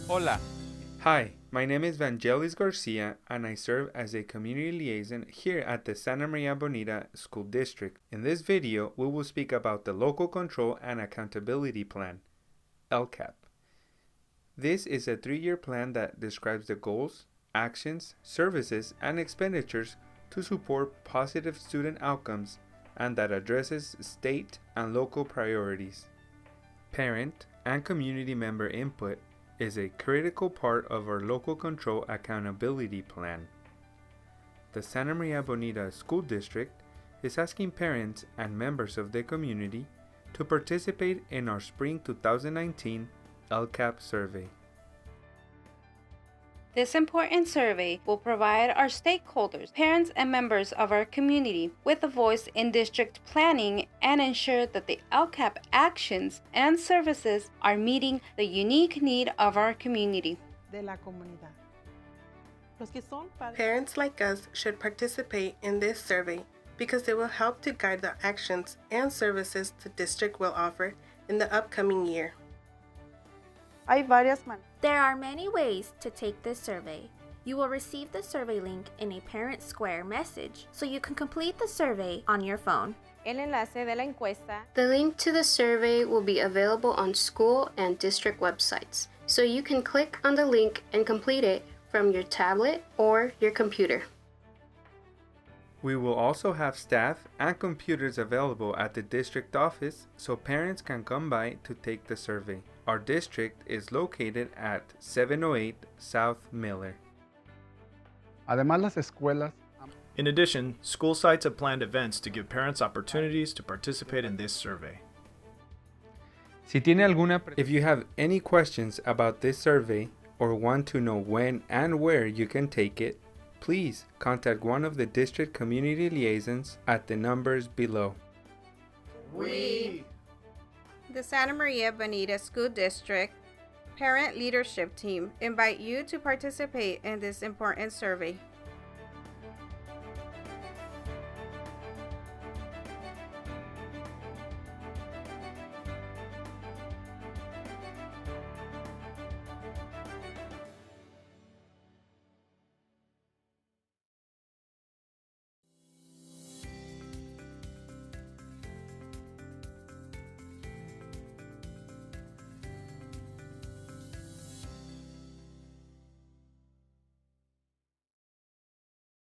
Hola. Hi, my name is Vangelis Garcia and I serve as a community liaison here at the Santa Maria-Bonita School District. In this video, we will speak about the Local Control and Accountability Plan, LCAP. This is a 3-year plan that describes the goals, actions, services, and expenditures to support positive student outcomes and that addresses state and local priorities. Parent and community member input is a critical part of our Local Control Accountability Plan. The Santa Maria-Bonita School District is asking parents and members of the community to participate in our Spring 2019 LCAP survey. This important survey will provide our stakeholders, parents, and members of our community with a voice in district planning and ensure that the LCAP actions and services are meeting the unique need of our community. Parents like us should participate in this survey because it will help to guide the actions and services the district will offer in the upcoming year. There are many ways to take this survey. You will receive the survey link in a Parent Square message, so you can complete the survey on your phone. The link to the survey will be available on school and district websites, so you can click on the link and complete it from your tablet or your computer. We will also have staff and computers available at the district office so parents can come by to take the survey. Our district is located at 708 South Miller. In addition, school sites have planned events to give parents opportunities to participate in this survey. If you have any questions about this survey or want to know when and where you can take it, please contact one of the district community liaisons at the numbers below. The Santa Maria-Bonita School District Parent Leadership Team invite you to participate in this important survey.